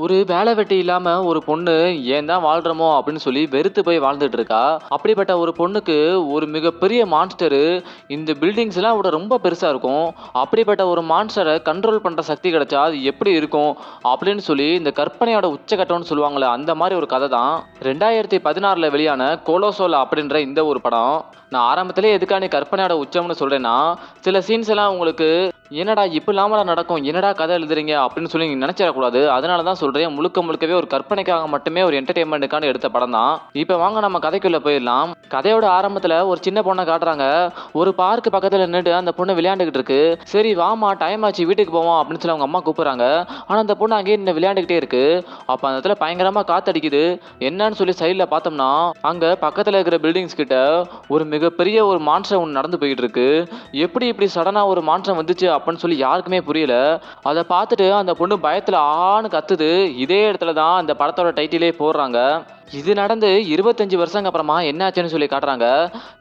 ஒரு வேலை வெட்டி இல்லாம ஒரு பொண்ணு ஏன் தான் வாழ்றோமோ அப்படின்னு சொல்லி வெறுத்து போய் வாழ்ந்துட்டு இருக்கா. அப்படிப்பட்ட ஒரு பொண்ணுக்கு ஒரு மிகப்பெரிய மான்ஸ்டரு இந்த பில்டிங்ஸ் எல்லாம் விட ரொம்ப பெருசா இருக்கும். அப்படிப்பட்ட ஒரு மான்ஸ்டரை கண்ட்ரோல் பண்ற சக்தி கிடைச்சா அது எப்படி இருக்கும் அப்படின்னு சொல்லி இந்த கற்பனையோட உச்சகட்டம்னு சொல்லுவாங்களே அந்த மாதிரி ஒரு கதை தான் 2016 வெளியான கோலோசோலா அப்படின்ற இந்த ஒரு படம். நான் ஆரம்பத்திலே எதுக்காக நீ கற்பனையோட உச்சம்னு சொல்றேன்னா, சில சீன்ஸ் எல்லாம் உங்களுக்கு என்னடா இப்ப இல்லாமல நடக்கும், என்னடா கதை எழுதுறீங்க அப்படின்னு சொல்லி நீங்க நினைச்சிடக்கூடாது. அதனால தான் சொல்றேன், முழுக்க முழுக்கவே ஒரு கற்பனைக்காக மட்டுமே ஒரு என்டர்டைன்மெண்ட்டுக்கான எடுத்த படம் தான். இப்ப வாங்க நம்ம கதைக்குள்ள போயிடலாம். கதையோட ஆரம்பத்துல ஒரு சின்ன பொண்ணை காட்டுறாங்க. ஒரு பார்க் பக்கத்துல நின்னுட்டு அந்த பொண்ணு விளையாண்டுகிட்டு இருக்கு. சரி வாமா டைம் ஆச்சு வீட்டுக்கு போவோம் அப்படின்னு சொல்லி அவங்க அம்மா கூப்பிடுறாங்க. ஆனா அந்த பொண்ணு அங்கேயே நின்று விளையாண்டுகிட்டே இருக்கு. அப்ப அந்த இடத்துல பயங்கரமா காத்தடிக்குது. என்னன்னு சொல்லி சைட்ல பார்த்தோம்னா அங்க பக்கத்துல இருக்கிற பில்டிங்ஸ் கிட்ட ஒரு மிகப்பெரிய ஒரு மான்ஸ்டர் ஒன்று நடந்து போயிட்டு இருக்கு. எப்படி இப்படி சடனா ஒரு மான்ஸ்டர் வந்துச்சு அப்படின்னு சொல்லி யாருக்குமே புரியல. அதை பார்த்துட்டு அந்த பொண்ணு பயத்துல ஆன்னு கத்துது. இதே இடத்துல தான் அந்த படத்தோட டைட்டிலே போடுறாங்க. இது நடந்து 25 வருஷங்க அப்புறமா என்னாச்சுன்னு சொல்லி காட்டுறாங்க.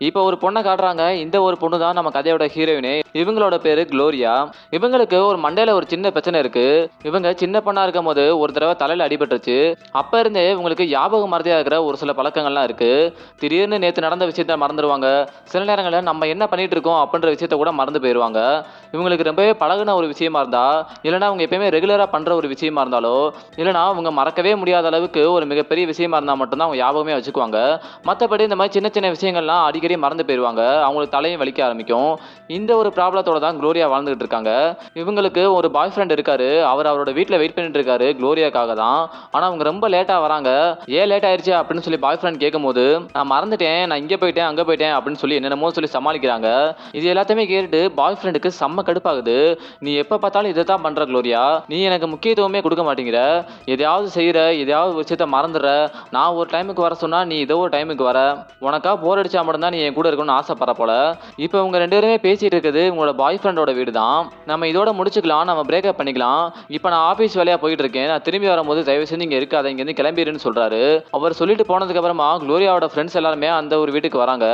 இப்போ ஒரு பொண்ணை காட்டுறாங்க. இந்த ஒரு பொண்ணு தான் நம்ம கதையோட ஹீரோயினே. இவங்களோட பேரு குளோரியா. இவங்களுக்கு ஒரு மண்டையில ஒரு சின்ன பிரச்சனை இருக்கு. இவங்க சின்ன பொண்ணா இருக்கும் போது ஒரு தடவை தலையில அடிபட்டுருச்சு. அப்ப இருந்தே இவங்களுக்கு ஞாபகம் மறதியா இருக்கிற ஒரு சில பழக்கங்கள்லாம் இருக்கு. திடீர்னு நேற்று நடந்த விஷயத்த மறந்துடுவாங்க. சில நேரங்களில் நம்ம என்ன பண்ணிட்டு இருக்கோம் அப்படின்ற விஷயத்த கூட மறந்து போயிடுவாங்க. இவங்களுக்கு ரொம்பவே பழகுன ஒரு விஷயமா இருந்தா, இல்லைன்னா அவங்க எப்பயுமே ரெகுலரா பண்ற ஒரு விஷயமா இருந்தாலோ, இல்லைன்னா அவங்க மறக்கவே முடியாத அளவுக்கு ஒரு மிகப்பெரிய விஷயமா இருந்தா மட்டும்தான் அவங்க ஞாபகமே வச்சுக்குவாங்க. மற்றபடி இந்த மாதிரி சின்ன சின்ன விஷயங்கள்லாம் அடிக்கடி மறந்து போயிடுவாங்க. அவங்களுக்கு தலையும் வலிக்க ஆரம்பிக்கும். இந்த ஒரு ப்ராப்ளத்தோட தான் குளோரியா வாழ்ந்துகிட்டு இருக்காங்க. இவங்களுக்கு ஒரு பாய் ஃப்ரெண்ட் இருக்காரு. அவரோட வீட்டில் வெயிட் பண்ணிட்டு இருக்காரு குளோரியாக்காக தான். ஆனால் அவங்க ரொம்ப லேட்டாக வராங்க. ஏன் லேட் ஆயிடுச்சு அப்படின்னு சொல்லி பாய் ஃப்ரெண்ட் கேட்கும்போது, நான் மறந்துட்டேன், நான் இங்கே போயிட்டேன் அங்கே போயிட்டேன் அப்படின்னு சொல்லி என்னென்னமோ சொல்லி சமாளிக்கிறாங்க. இது எல்லாத்தையுமே கேட்டுட்டு பாய் ஃப்ரெண்டுக்கு செம்ம கடுப்பாகுது. நீ எப்போ பார்த்தாலும் இதை தான் பண்ற குளோரியா, நீ எனக்கு முக்கியத்துவமே கொடுக்க மாட்டேங்கிற, எதையாவது செய்யற, எதையாவது விஷயத்த மறந்துடுற, நான் ஒரு டைமுக்கு வர சொன்னா நீ இதோ ஒரு டைமுக்கு வர, உனக்கா போர் அடிச்சா மட்டும்தான் நீ என் கூட இருக்கணும்னு ஆசைப்படுற போல. இப்போ உங்க ரெண்டு பேருமே பேசிட்டு இருக்குது உங்களோட பாய் ஃப்ரெண்டோட வீடு தான். நம்ம இதோட முடிச்சுக்கலாம், நம்ம பிரேக்கப் பண்ணிக்கலாம். இப்போ நான் ஆஃபீஸ் வேலையா போயிட்டு இருக்கேன், நான் திரும்பி வரும்போது தயவு செஞ்சு இங்க இருக்காத, இங்க இருந்து கிளம்பிடுன்னு சொல்றாரு. அவர் சொல்லிட்டு போனதுக்கு அப்புறமா குளோரியாவோட ஃப்ரெண்ட்ஸ் எல்லாருமே அந்த ஒரு வீட்டுக்கு வராங்க.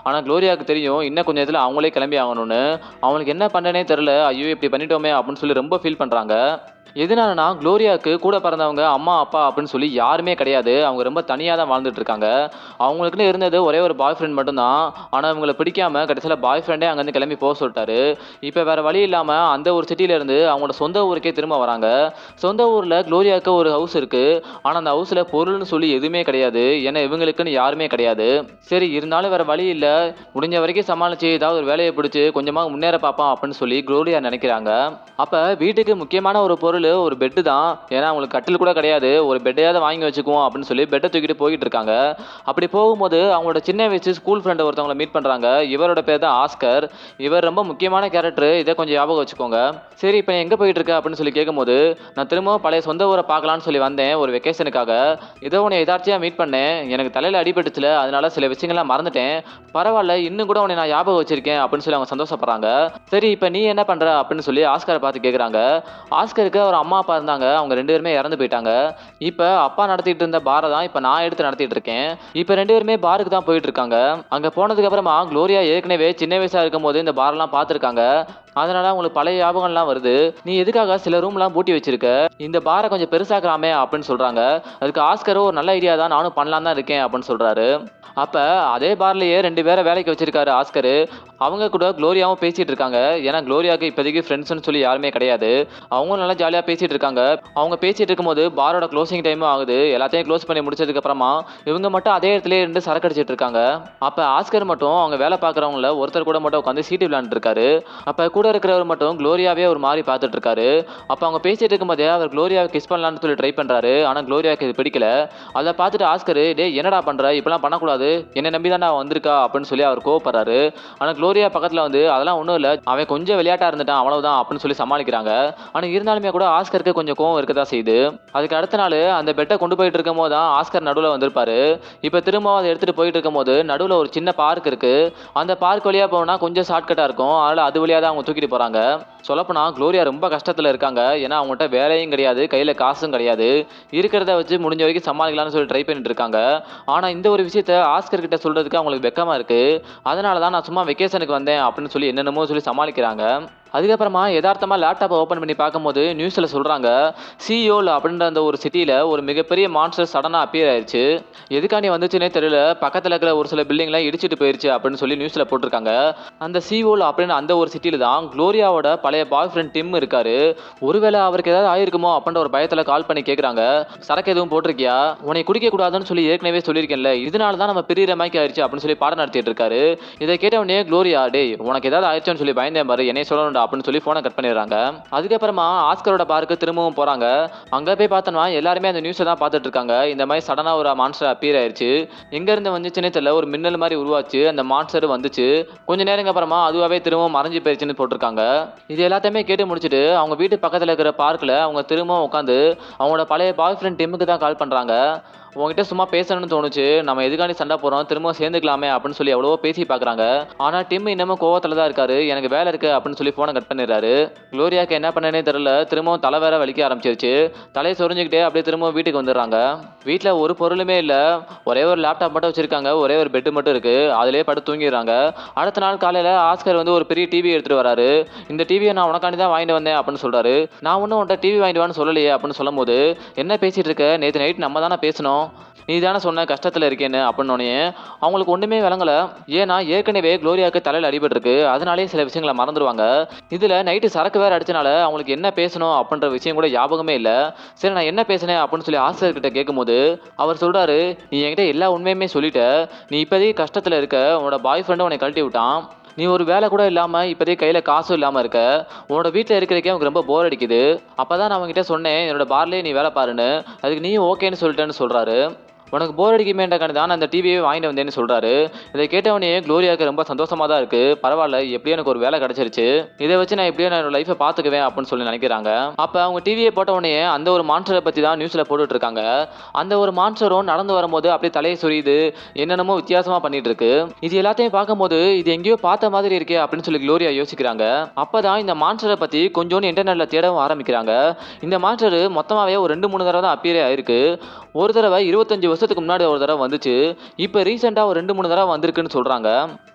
ஆனா குளோரியாவுக்கு தெரியும் இன்னும் கொஞ்சம் இதுல அவங்களே கிளம்பி ஆகணும்னு. அவங்களுக்கு என்ன பண்ணனே தெரியல. ஐயோ இப்படி பண்ணிட்டோமே அப்படின்னு சொல்லி ரொம்ப ஃபீல் பண்றாங்க. எதனாலனா குளோரியாவுக்கு கூட பிறந்தவங்க அம்மா அப்பா அப்படின்னு சொல்லி யாருமே கிடையாது. அவங்க ரொம்ப தனியாக தான் வாழ்ந்துட்டு இருக்காங்க. அவங்களுக்குன்னு இருந்தது ஒரே ஒரு பாய் ஃப்ரெண்ட் மட்டும்தான். ஆனால் இவங்களை பிடிக்காம கடைசியில் பாய் ஃப்ரெண்டே அங்கேருந்து கிளம்பி போக சொல்லிட்டாரு. இப்போ வேற வழி இல்லாமல் அந்த ஒரு சிட்டியில இருந்து அவங்களோட சொந்த ஊருக்கே திரும்ப வராங்க. சொந்த ஊரில் குளோரியாவுக்கு ஒரு ஹவுஸ் இருக்கு. ஆனால் அந்த ஹவுஸில் பொருள்னு சொல்லி எதுவுமே கிடையாது. ஏன்னா இவங்களுக்குன்னு யாருமே கிடையாது. சரி இருந்தாலும் வேற வழி இல்லை, முடிஞ்ச வரைக்கும் சமாளிச்சு ஏதாவது ஒரு வேலையை பிடிச்சி கொஞ்சமாக முன்னேற பார்ப்போம் அப்படின்னு சொல்லி குளோரியா நினைக்கிறாங்க. அப்போ வீட்டுக்கு முக்கியமான ஒரு பொருள் ஒரு பெட்டு தான். ஏன்னா அவங்களுக்கு கட்டில் கூட கிடையாது. ஒரு பெட்டையாவது வாங்கி வச்சுக்குவோம் அப்படின்னு சொல்லி பெட்டை தூக்கிட்டு போயிட்டு இருக்காங்க. அப்படி போகும்போது அவங்களோட சின்ன வயசு ஸ்கூல் ஃப்ரெண்டை ஒருத்தவங்களை மீட் பண்றாங்க. இவரோட பேர் தான் ஆஸ்கர். இவர் ரொம்ப முக்கியமான கேரக்டர், இதை கொஞ்சம் ஞாபகம் வச்சுக்கோங்க. சரி இப்போ எங்க போயிட்டு இருக்க அப்படின்னு சொல்லி கேட்கும்போது, நான் திரும்பவும் பழைய சொந்த ஊரை பார்க்கலான்னு சொல்லி வந்தேன் ஒரு வெக்கேஷனுக்காக. ஏதோ உன்னை எதாச்சியா மீட் பண்ணேன், எனக்கு தலையில அடிபட்டுச்சுல, அதனால சில விஷயங்கள்லாம் மறந்துட்டேன். பரவாயில்ல இன்னும் கூட உன்னை நான் ஞாபகம் வச்சிருக்கேன் அப்படின்னு சொல்லி அவங்க சந்தோஷப்படுறாங்க. சரி இப்போ நீ என்ன பண்ற அப்படின்னு சொல்லி ஆஸ்கரை பார்த்து கேட்குறாங்க. ஆஸ்கருக்கு அவர் அம்மா அப்பா இருந்தாங்க. அவங்க ரெண்டு பேருமே இறந்து போயிட்டாங்க. இப்போ அப்பா நடத்திட்டு இருந்த பாரை தான் இப்போ நான் எடுத்து நடத்திட்டு இருக்கேன். இப்போ ரெண்டு பேருமே பாருக்கு தான் போயிட்டு இருக்காங்க. அங்க போனதுக்கு அப்புறமா குளோரியா ஏற்கனவே சின்ன வயசா இருக்கும் போது இந்த பாரெல்லாம் பார்த்துருக்காங்க. அதனால உங்களுக்கு பழைய ஞாபகம்லாம் வருது. நீ எதுக்காக சில ரூம்லாம் பூட்டி வச்சிருக்க, இந்த பாரை கொஞ்சம் பெருசாக்கலாமே அப்படின்னு சொல்றாங்க. அதுக்கு ஆஸ்கரும் ஒரு நல்ல ஐடியா தான், நானும் பண்ணலாம் தான் இருக்கேன் அப்படின்னு சொல்றாரு. அப்ப அதே பார்லயே ரெண்டு பேரை வேலைக்கு வச்சிருக்காரு ஆஸ்கரு. அவங்க கூட குளோரியாவும் பேசிட்டு இருக்காங்க. ஏன்னா குளோரியாவுக்கு இப்போதைக்கு ஃப்ரெண்ட்ஸ்னு சொல்லி யாருமே கிடையாது. அவங்க நல்லா ஜாலியாக பேசிட்டு இருக்காங்க. அவங்க பேசிட்டு இருக்கும்போது பாரோட க்ளோசிங் டைமும் ஆகுது. எல்லாத்தையும் க்ளோஸ் பண்ணி முடிச்சதுக்கு அப்புறமா இவங்க மட்டும் அதே இடத்துல இருந்து சரக்கு அடிச்சிட்டு இருக்காங்க. அப்ப ஆஸ்கர் மட்டும் அவங்க வேலை பார்க்குறவங்கள ஒருத்தர் கூட மட்டும் உட்காந்து சீட்டு விளையாண்டு இருக்காரு. அப்ப கூட இருக்கிறவர் மட்டும் குளோரியாவே ஒரு மாதிரி பார்த்துட்டு இருக்காரு. அப்ப அவங்க பேசிட்டு இருக்கும்போதே அவர் குளோரியாவை கிஸ் பண்ணலான்னு சொல்லி ட்ரை பண்றாரு. ஆனா குளோரியாவுக்கு இது பிடிக்கல. அதை பார்த்துட்டு ஆஸ்கர், டே என்னடா பண்ற, இப்பெல்லாம் பண்ணக்கூடாது, என்ன நம்பி தான் நான் வந்திருக்கா அப்படின்னு சொல்லி அவர் கோவப்படுறாரு. ஆனா குளோரியா பக்கத்துல வந்து அதெல்லாம் ஒன்றும் இல்லை, அவன் கொஞ்சம் விளையாட்டா இருந்துட்டான் அவ்வளவுதான் அப்படின்னு சொல்லி சமாளிக்கிறாங்க. ஆனா இருந்தாலுமே கூட ஆஸ்கருக்கு கொஞ்சம் கோவம் இருக்கதான் செய்யுது. அதுக்கு அடுத்த நாள் அந்த பெட்டை கொண்டு போயிட்டு இருக்கும் போது தான் ஆஸ்கர் நடுவில் வந்திருப்பாரு. இப்போ திரும்ப அதை எடுத்துட்டு போயிட்டு இருக்கும் போது நடுவில் ஒரு சின்ன பார்க் இருக்கு. அந்த பார்க் வழியா போனா கொஞ்சம் ஷார்ட்கட்டா இருக்கும். அதனால அது வழியா தான் அவங்க தூக்கிட்டு போறாங்க. சொல்லப்போனா குளோரியா ரொம்ப கஷ்டத்துல இருக்காங்க. ஏன்னா அவங்ககிட்ட வேலையும் கிடையாது, கையில காசும் கிடையாது. இருக்கிறத வச்சு முடிஞ்ச வரைக்கும் சமாளிக்கலாம்னு சொல்லி ட்ரை பண்ணிட்டு இருக்காங்க. ஆனா இந்த ஒரு விஷயத்த ஆஸ்கர் கிட்ட சொல்றதுக்கு அவங்களுக்கு வெக்கமா இருக்கு. அதனால தான் நான் சும்மா வெக்கேஷனுக்கு வந்தேன் அப்படின்னு சொல்லி என்னென்னமோ சொல்லி சமாளிக்கிறாங்க. அதுக்கப்புறமா யதார்த்தமா லேப்டாப்பை ஓபன் பண்ணி பார்க்கும்போது நியூஸ்ல சொல்றாங்க, சியோல் அப்படின்ற அந்த ஒரு சிட்டில ஒரு மிகப்பெரிய மான்ஸ்டர் சடனா அப்பியர் ஆயிருச்சு. எதுக்காண்டி வந்துச்சுன்னே தெரியல. பக்கத்துல இருக்கிற ஒரு சில பில்டிங்லாம் இடிச்சிட்டு போயிருச்சு அப்படின்னு சொல்லி நியூஸ்ல போட்டிருக்காங்க. அந்த சியோல் அப்படின்னு அந்த ஒரு சிட்டில தான் குளோரியாவோட பழைய பாய் ஃப்ரெண்ட் டிம் இருக்காரு. ஒருவேளை அவருக்கு ஏதாவது ஆயிருக்குமோ அப்படின்ற ஒரு பயத்துல கால் பண்ணி கேக்குறாங்க, சரக்கு எதுவும் போட்டிருக்கியா, உன்னை குடிக்க கூடாதுன்னு சொல்லி ஏற்கனவே சொல்லியிருக்கேன்ல, இதனால தான் நம்ம பிரியிற மாதிரி ஆயிடுச்சு அப்படின்னு சொல்லி பாடம் நடத்திட்டு இருக்காரு. இதை கேட்டவனே குளோரியா, டேய் உனக்கு ஏதாவது ஆயிடுச்சுன்னு சொல்லி பயந்தேன் பாரு, என்னை சொல்லணும்டா அப்படின்னு சொல்லி போனை கட் பண்ணிடுறாங்க. அதுக்கப்புறமா ஆஸ்கரோட பார்க்கு திரும்பவும் போறாங்க. அங்க போய் பார்த்தோம்னா எல்லாருமே அந்த நியூஸை தான் பார்த்துட்டு இருக்காங்க. இந்த மாதிரி சடனா ஒரு மான்ஸ்டர் அப்பியர் ஆயிருச்சு. எங்க இருந்து வந்துச்சுன்னே தெரியல, ஒரு மின்னல் மாதிரி உருவாச்சு. அந்த மான்ஸ்டர் வந்துச்சு. கொஞ்ச நேரம் அப்புறமா அதுவாவே திரும்பவும் மறைஞ்சு போயிருச்சுன்னு போட்டிருக்காங்க. இது எல்லாத்தையுமே கேட்டு முடிச்சுட்டு அவங்க வீட்டு பக்கத்துல இருக்கிற பார்க்ல அவங்க திரும்பவும் உட்காந்து அவங்களோட பழைய பாய் ஃப்ரெண்ட் டிம்முக்கு தான் கால் பண்றாங்க. உங்ககிட்ட சும்மா பேசணும்னு தோணுச்சு, நம்ம எதுக்காண்டி சண்டை போறோம், திரும்ப சேர்ந்துக்கலாமே அப்படின்னு சொல்லி எவ்வளவோ பேசி பாக்குறாங்க. ஆனா டிம் இன்னமும் கோவத்துல தான் இருக்காரு. எனக்கு வேலை இருக்கு அப்படின்னு சொல்லி போனை கட் பண்ணிடுறாரு. குளோரியாக்கு என்ன பண்ணனே தெரியல, திரும்பவும் தலை வேற வலிக்க ஆரம்பிச்சிருச்சு. தலையை சொரிஞ்சுக்கிட்டே அப்படியே திரும்பவும் வீட்டுக்கு வந்துடுறாங்க. வீட்டுல ஒரு பொருளுமே இல்ல, ஒரே ஒரு லேப்டாப் மட்டும் வச்சிருக்காங்க, ஒரே ஒரு பெட் மட்டும் இருக்கு. அதுலயே படுத்து தூங்கிடுறாங்க. அடுத்த நாள் காலையில ஆஸ்கர் வந்து ஒரு பெரிய டிவி எடுத்துட்டு வராரு. இந்த டிவியை நான் உனக்காண்டி தான் வாங்கிட்டு வந்தேன் அப்படின்னு சொல்றாரு. நான் ஒன்னும் உன்ட்ட டிவி வாங்கிட்டு வான்னு சொல்லலையே அப்படின்னு சொல்லும் போது, என்ன பேசிட்டு இருக்க, நேற்று நைட் நம்ம தானே பேசணும், நீ தானே சொன்ன கஷ்டத்துல இருக்கேன்னு அப்படின்னோடனே அவங்களுக்கு ஒண்ணுமே விளங்கல. ஏன்னா ஏற்கனவே குளோரியாவுக்கு தலையில அடிபட்டு இருக்கு. அதனாலே சில விஷயங்களை மறந்துடுவாங்க. இதுல நைட்டு சரக்கு வேற அடிச்சனால அவங்களுக்கு என்ன பேசணும் அப்படின்ற விஷயம் கூட ஞாபகமே இல்ல. சரி நான் என்ன பேசினேன் அப்படின்னு சொல்லி ஆசிரியர் கிட்ட கேட்கும்போது அவர் சொல்றாரு, நீ என்கிட்ட எல்லா உண்மையுமே சொல்லிட்ட, நீ இப்போதைக்கு கஷ்டத்துல இருக்க, உன்னோட பாய் ஃப்ரெண்டும் உன்னை கழட்டி விட்டான், நீ ஒரு வேலை கூட இல்லாம இப்போதைக்கு கையில காசும் இல்லாம இருக்க, உன்னோட வீட்டில் இருக்கிறதுக்கே அவனுக்கு ரொம்ப போர் அடிக்குது, அப்பதான் நான் அவங்ககிட்ட சொன்னேன் என்னோட பார்லேயே நீ வேலை பாருன்னு, அதுக்கு நீயும் ஓகேன்னு சொல்லிட்டேன்னு சொல்றாரு. உனக்கு போர் அடிக்குமேன்றக்காண்டி தான் அந்த டிவியை வாங்கிட்டு வந்தேன்னு சொல்றாரு. இதை கேட்டவனே குளோரியாவுக்கு ரொம்ப சந்தோஷமா தான் இருக்கு. பரவாயில்ல, எப்படியும் எனக்கு ஒரு வேலை கிடைச்சிருச்சு, இதை வச்சு நான் எப்படியோ நான் லைஃபை பார்த்துக்குவேன் அப்படின்னு சொல்லி நினைக்கிறாங்க. அப்ப அவங்க டிவியை போட்ட உடனே அந்த ஒரு மான்ஸ்டரை பத்தி தான் நியூஸ்ல போட்டுட்டு இருக்காங்க. அந்த ஒரு மான்ஸ்டரும் நடந்து வரும்போது அப்படியே தலையை சொரியுது, என்னென்னமோ வித்தியாசமா பண்ணிட்டு இருக்கு. இது எல்லாத்தையும் பார்க்கும்போது இது எங்கேயோ பார்த்த மாதிரி இருக்கே அப்படின்னு சொல்லி குளோரியா யோசிக்கிறாங்க. அப்பதான் இந்த மான்ஸ்டரை பத்தி கொஞ்சோண்டு இன்டர்நெட்ல தேடவும் ஆரம்பிக்கிறாங்க. இந்த மான்ஸ்டர் மொத்தமாவே ஒரு 2-3 தடவை தான் அப்பியரே ஆயிருக்கு. ஒரு தடவை 25 வருஷத்துக்கு முன்னாடி ஒரு தடவை வந்துச்சு. இப்போ ரீசெண்டாக ஒரு 2-3 தடவை வந்திருக்குன்னு சொல்றாங்க.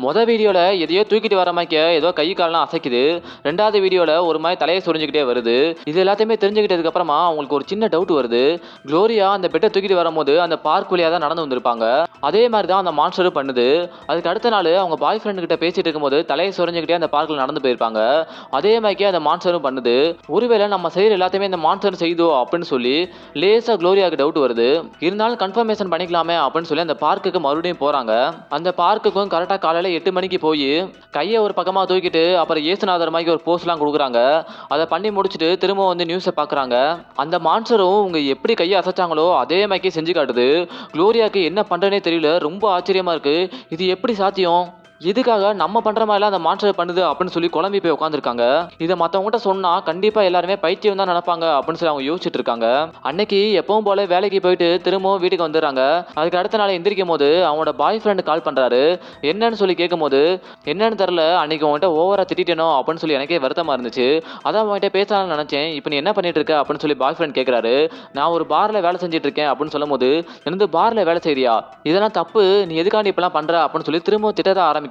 மொதல் வீடியோவில் எதையோ தூக்கிட்டு வர மாதிரி ஏதோ கை காலெல்லாம் அசைக்குது. ரெண்டாவது வீடியோவில் ஒரு மாதிரி தலையை சொரிஞ்சுக்கிட்டே வருது. இது எல்லாத்தையுமே தெரிஞ்சுக்கிட்டதுக்கு அப்புறமா அவங்களுக்கு ஒரு சின்ன டவுட் வருது. குளோரியா அந்த பெட்டை தூக்கிட்டு வரும்போது அந்த பார்க் வழியாக தான் நடந்து வந்திருப்பாங்க. அதே மாதிரி தான் அந்த மான்ஸ்டரும் பண்ணுது. அதுக்கு அடுத்த நாள் அவங்க பாய் ஃப்ரெண்டு கிட்ட பேசிட்டு இருக்கும்போது தலையை சொரிஞ்சுக்கிட்டே அந்த பார்க்கில் நடந்து போயிருப்பாங்க. அதே மாதிரி அந்த மான்ஸ்டரும் பண்ணுது. ஒருவேளை நம்ம செய்யற எல்லாத்தையுமே இந்த மான்ஸ்டர் செய்தோ அப்படின்னு சொல்லி லேசா குளோரியாவுக்கு டவுட் வருது. இருந்தாலும் கன்ஃபர்மேஷன் பண்ணிக்கலாமே அப்படின்னு சொல்லி அந்த பார்க்குக்கு மறுபடியும் போறாங்க. அந்த பார்க்குக்கும் கரெக்டா காலையில 8 மணிக்கு போய் கையை ஒரு பக்கமா தூக்கிட்டு அப்புறம் ஏசுநாதர் மாதிரி ஒரு போஸ்ட்லாம் கொடுக்குறாங்க. அதை பண்ணி முடிச்சுட்டு திரும்ப வந்து நியூஸை பார்க்குறாங்க. அந்த மான்ஸ்டரும் உங்க எப்படி கையை அசைச்சாங்களோ அதே மாதிரி செஞ்சு காட்டுது. குளோரியாக்கு என்ன பண்றேனே தெரியல, ரொம்ப ஆச்சரியமா இருக்கு, இது எப்படி சாத்தியம், எதுக்காக நம்ம பண்ற மாதிரிலாம் அந்த மான்ஸ்டர் பண்ணுது அப்படின்னு சொல்லி குழம்பி போய் உட்காந்துருக்காங்க. இதை மற்றவங்ககிட்ட சொன்னா கண்டிப்பா எல்லாருமே பைத்தியம் தான் நினைப்பாங்க அப்படின்னு சொல்லி அவங்க யோசிச்சுட்டு இருக்காங்க. அன்னைக்கு எப்பவும் போல வேலைக்கு போயிட்டு திரும்பவும் வீட்டுக்கு வந்துடுறாங்க. அதுக்கு அடுத்த நாள் எந்திரிக்கும் போது அவனோட பாய் ஃப்ரெண்டு கால் பண்றாரு. என்னன்னு சொல்லி கேட்கும் போது, என்னன்னு தெரியல, அன்னைக்கு உங்ககிட்ட ஓவரா திட்டேனோ அப்படின்னு சொல்லி எனக்கே வருத்தமா இருந்துச்சு, அதான் உங்ககிட்ட பேசலாம்னு நினைச்சேன், இப்போ நீ என்ன பண்ணிட்டு இருக்க அப்படின்னு சொல்லி பாய் ஃப்ரெண்ட் கேட்கிறாரு. நான் ஒரு பார்ல வேலை செஞ்சுட்டு இருக்கேன் அப்படின்னு சொல்லும் போது, எனக்கு பார்ல வேலை செய்யறியா, இதெல்லாம் தப்பு, நீ எதுக்காண்டி இப்பெல்லாம் பண்ற அப்படின்னு சொல்லி திரும்பவும் திட்டத்தை ஆரம்பிக்கிறாரு.